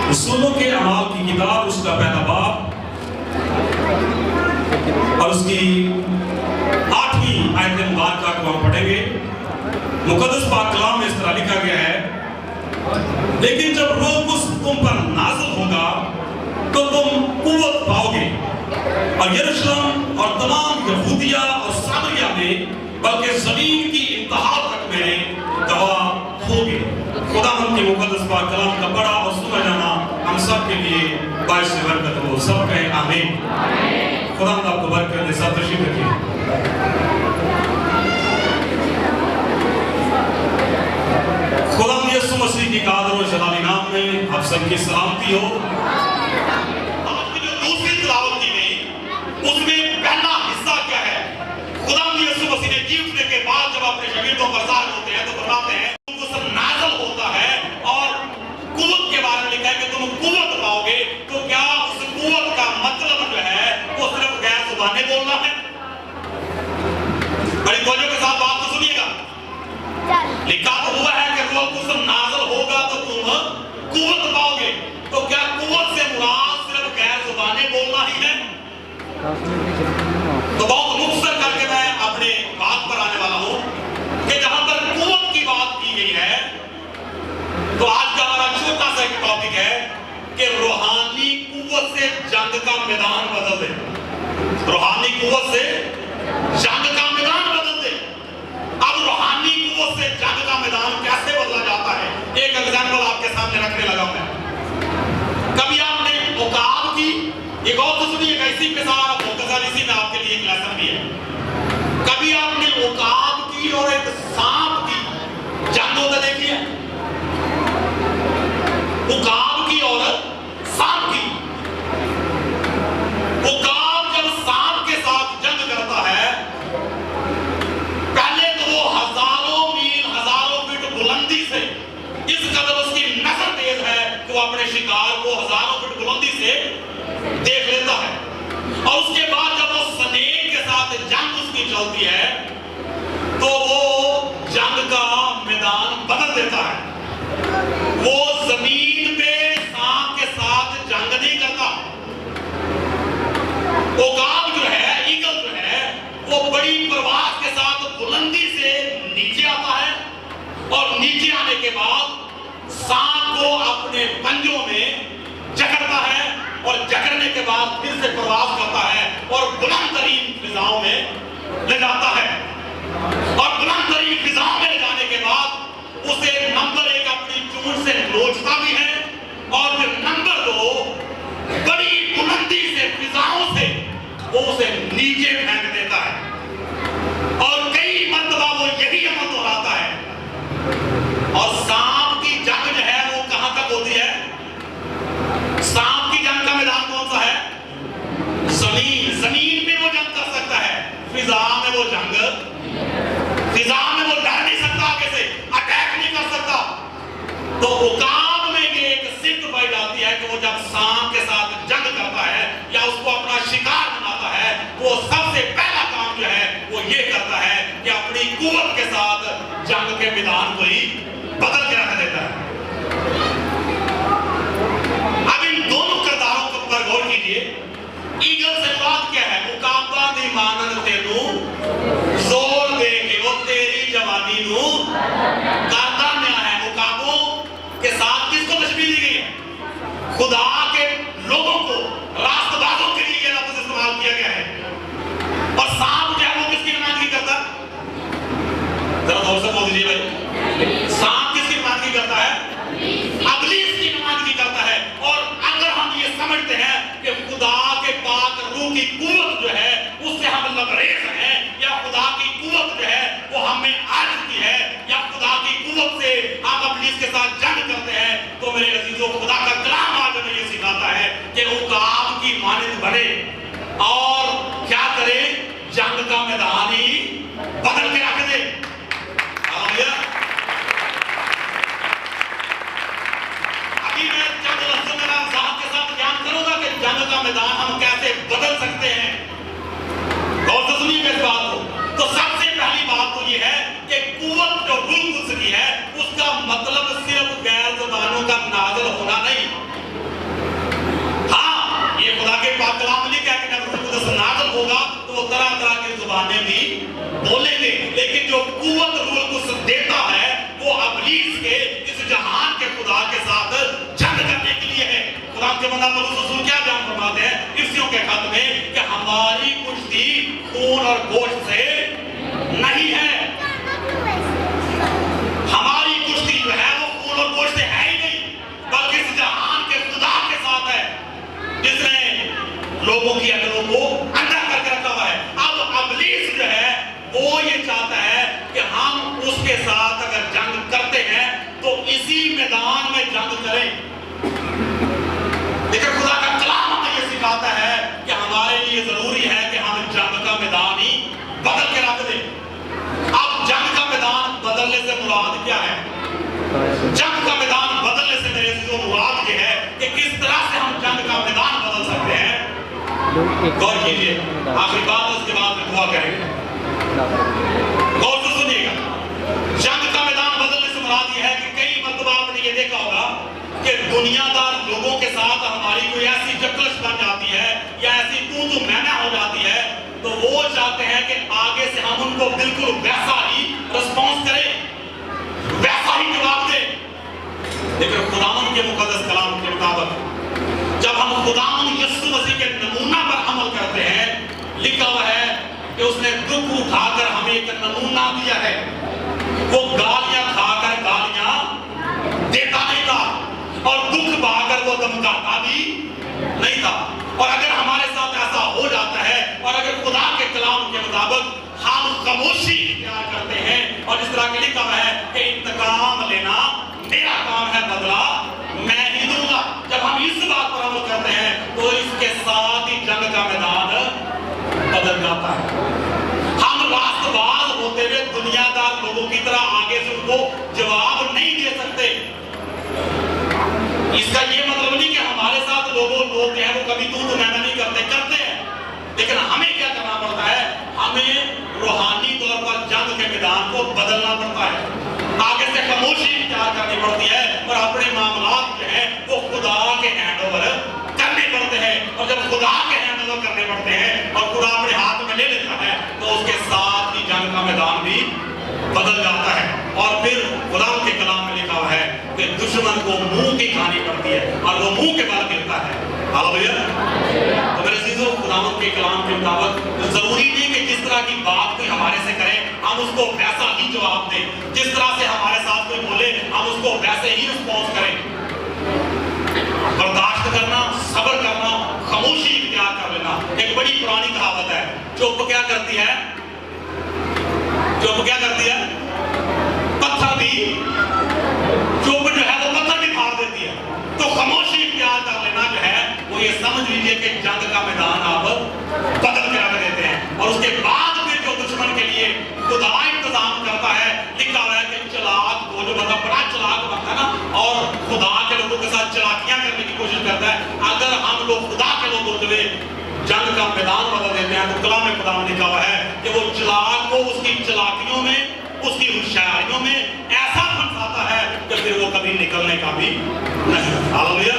रसूलों के अमाल की किताब उसका पहला बाब और उसकी 8वीं आयत मुबारका को हम पढ़ेंगे। मुकद्दस पाक कलाम में इस तरह लिखा गया है, लेकिन जब रूह कुद्स तुम पर नाज़िल होगा तो तुम कुव्वत पाओगे और यरूशलेम और तमाम यहूदिया और सामरिया में बल्कि जमीन की इंतहा तक मेरे गवाह होगे। खुदा हम के मुकद्दस पाक कलाम का पढ़ा और सुना जाना हम सब के लिए बाइस से बरकत हो। सब कहें आमीन। खुदा आपको बरकत दे। सब तशरीफ रखिए। खुदा यीशु मसीह की कादर और जलाली नाम में आप सबकी सलामती हो। आज की जो दूसरी तिलावत की गई उसमें पहला हिस्सा क्या है? खुदा यीशु मसीह ने जी उठने के बाद जब अपने शागिर्दों पर ज़ाहिर होते हैं तो फरमाते हैं तुमको सब नाज़िल होता है और कुव्वत के बारे में लिखा है कि तुम कुव्वत पाओगे। तो क्या उस कुव्वत का मतलब जो है वो सिर्फ गैर जुबानी बोलना है? बड़ी तवज्जो के साथ बात तो सुनिएगा। लिखा तो हुआ है कि रूह कुद्स नाज़िल होगा तो तुम कुव्वत पाओगे। तो क्या कुव्वत से मुराद सिर्फ गैर जुबानी बोलना ही है? तो बहुत मुख्तसर करके मैं अपने बात पर आने वाला हूं कि जहां पर कुव्वत की बात की गई है तो आज का हमारा छोटा सा एक टॉपिक है कि रूहानी कुव्वत से जंग का मैदान बदल दे। रूहानी कुव्वत से जंग का मैदान बदल दे। अब रूहानी कुव्वत से जंग का मैदान कैसे बदला जाता है? एक एग्जांपल आपके सामने रखने लगा मैं। कभी आपने उकाब की, एक और तो सुनिएगा, इसी के साथ मुख्तसर इसी में आपके लिए एक लेसन भी है। कभी आपने उकाब की और एक सांप की जंग होता देखी है? उकाब की और सांप की। उकाब जब सांप के साथ जंग करता है पहले तो वो हजारों मील हजारों फीट बुलंदी से, इस कदर उसकी नजर तेज है कि वो अपने शिकार को हजारों फीट बुलंदी से देख लेता है। और उसके बाद जब वो स्नेक के साथ जंग उसकी चलती है तो वो जंग का मैदान बदल देता है। वो जमीन पे सांप के साथ जंग नहीं करता। उकाब जो है, ईगल जो है, वो बड़ी परवाज़ के साथ बुलंदी से नीचे आता है और नीचे आने के बाद सांप को अपने पंजों में जकड़ता है और जकड़ने के बाद फिर से प्रवास करता है और बुलंद तरीन फिजाओं में ले जाता है। और बुलंद तरीन फिजाओं में ले जाने के बाद उसे नंबर 1 अपनी चोंच से नोचता भी है और फिर नंबर 2 बड़ी बुलंदी से फिजाओं से वो उसे नीचे फेंक देता है। और कई मर्तबा वो यही अमल दोहराता है। और सांप की जंग जो है वो कहां तक होती है? सांप की जंग का मैदान कौन सा है? जमीन। जमीन पे वो जंग कर सकता है। फिजा में वो जंग, फिजा में वो डर नहीं सकता, आगे से अटैक नहीं कर सकता। तो उकाब में ये एक सिद्ध पाई जाती है कि वो जब सांप के साथ जंग करता है या उसको अपना शिकार बनाता है वो सबसे पहला काम जो है वो ये करता है कि अपनी कुव्वत के साथ जंग के मैदान को ही बदल के रख देता है। अब इन दोनों किरदारों पर गौर कीजिए। ईगल से बात क्या है? उकाबा दी मानन तेनू जोर दे के वो तेरी जवानी नू करदा न्या है। उकाबों के साथ किसको तशबीह दी गई है? खुदा के लोगों को, रास्तबाजों के लिए ये लफ्ज़ इस्तेमाल किया गया है। और सांप जो है वो किसकी नुमाइंदगी करता है? जरा जोर से बोल दीजिए भाई। सांप किसकी नुमाइंदगी करता है? इब्लीस की नुमाइंदगी करता है। और अगर हम ये समझते हैं कि खुदा के पाक रूह की कुव्वत जो है उससे हम लबरेज हैं या खुदा की कुव्वत जो है वो हमें आ चुकी है या खुदा की कुव्वत से हम इब्लीस के साथ जंग करते हैं, तो मेरे अजीजों खुदा का कलाम आज हमें ये सिखाता है कि उकाब की मानद बने और क्या करे? जंग का मैदान ही बदल के रख दे। अभी मैं चंद लफ्ज़ों में वजाहत के साथ बयान करूंगा कि जंग का मैदान हम कैसे बदल सकते हैं। गौर से सुनिएगा इस बात को। तो सबसे पहली बात तो ये है कि कुव्वत जो रूह कुद्स की है उसका मतलब सिर्फ गैर ज़बानों का नाज़िल होना नहीं, बोलेंगे, लेकिन जो कुव्वत रूल कुछ देता है वो इब्लीस के इस जहान के खुदा के साथ जंग करने के लिए है। खुदा के बंदा पौलुस रसूल क्या बयान फरमाते हैं इफ्सियों के खत में कि हमारी कुश्ती खून और गोश्त से नहीं है। हमारी कुश्ती जो है वो खून और गोश्त से है ही नहीं, बल्कि इस जहान के खुदा के साथ है जिसने लोगों की अकलों को अंधा करके रखा हुआ है। अब इब्लीस जो है वो ये चाहता है कि हम उसके साथ अगर जंग करते हैं तो इसी मैदान में जंग करें। देखिए खुदा का कलाम हमें ये सिखाता है कि हमारे लिए जरूरी है कि हम जंग का मैदान ही बदल के रख दें। अब जंग का मैदान बदलने से मुराद क्या है? जंग का मैदान बदलने से मेरे से मुराद ये है कि किस तरह से हम जंग का मैदान बदल सकते हैं। गौर कीजिए, आखिरी बात उसके बाद में दुआ करेंगे। गौर से सुनिएगा, जंग का मैदान बदलने से मुराद ये है कि कई मरतबा आपने ये देखा होगा कि दुनियादार लोगों के साथ हमारी कोई ऐसी जकलश बन जाती है या ऐसी तू मैना हो जाती है तो वो चाहते हैं कि आगे से हम उनको बिल्कुल वैसा ही रिस्पॉन्स करें, वैसा ही जवाब दें। लेकिन खुदावन के मुकद्दस कलाम के मुताबिक जब हम खुदावन यीशु मसीह के नमूना पर अमल करते हैं, लिखा हुआ है कि उसने दुख उठाकर हमें एक नमूना दिया है। वो गालियां खाकर गालियां देता नहीं था और दुख पाकर वो धमकाता भी नहीं था। और अगर हमारे साथ ऐसा हो जाता है और अगर खुदा के कलाम के मुताबिक हम खामोशी इख्तियार करते हैं और इस तरह के लिखा हुआ है कि इंतकाम लेना मेरा काम है, बदला मैं ही दूंगा, जब हम इस बात पर अमल करते हैं तो इसके साथ ही जंग का मैदान बदल जाता है। हम रास्तबाज होते हुए दुनियादार लोगों की तरह आगे से उनको जवाब नहीं दे सकते। इसका ये मतलब नहीं कि हमारे साथ लोग हैं वो कभी तू मैना नहीं करते हैं, लेकिन हमें क्या करना पड़ता है? हमें रूहानी तौर पर जंग के मैदान को बदलना पड़ता है, आगे से खामोशी इख्तियार करनी पड़ती है और अपने मामलात जो है वो खुदा के हैंड ओवर करने पड़ते हैं। और जब खुदा के हैंड ओवर करने पड़ते हैं और खुदा अपने हाथ में ले लेता है तो उसके साथ ही जंग का मैदान भी बदल जाता है। और फिर खुदा के कलाम में लिखा हुआ है कि दुश्मन को मुंह की खानी पड़ती है और वो मुंह के बल गिरता है। हालेलुया। तो मेरे अजीजों, खुदावंद के कलाम के मुताबिक जरूरी नहीं कि जिस तरह की बात कोई हमारे से करे हम उसको वैसा ही जवाब दें, जिस तरह से हमारे साथ कोई बोले हम उसको वैसे ही रिस्पॉन्स करें। बर्दाश्त करना, सब्र करना, खामोशी इख्तियार कर लेना। एक बड़ी पुरानी कहावत है, चुप क्या करती है? चुप क्या करती है? पत्थर भी, चुप जो है वो पत्थर भी फाड़ देती है। तो खामोशी इख्तियार कर लेना जो है वो ये समझ लीजिए कि जंग का मैदान आप बदल के रख देते हैं। और उसके बाद फिर जो दुश्मन के लिए खुदा इंतजाम करता है, लिखा हुआ है कि चलाक वो जो बंदा बड़ा चलाक बनता है ना और खुदा के लोगों के साथ चलाकियां करने की कोशिश करता है, अगर हम लोग खुदा के लोग होते हुए जंग का मैदान बदल देते हैं तो कलाम में खुदा में लिखा हुआ है कि वो चलाक को उसकी चलाकियों में, उसकी होशियारियों में ऐसा फंसाता है कि फिर वो कभी निकलने का भी नहीं। हालेलुया।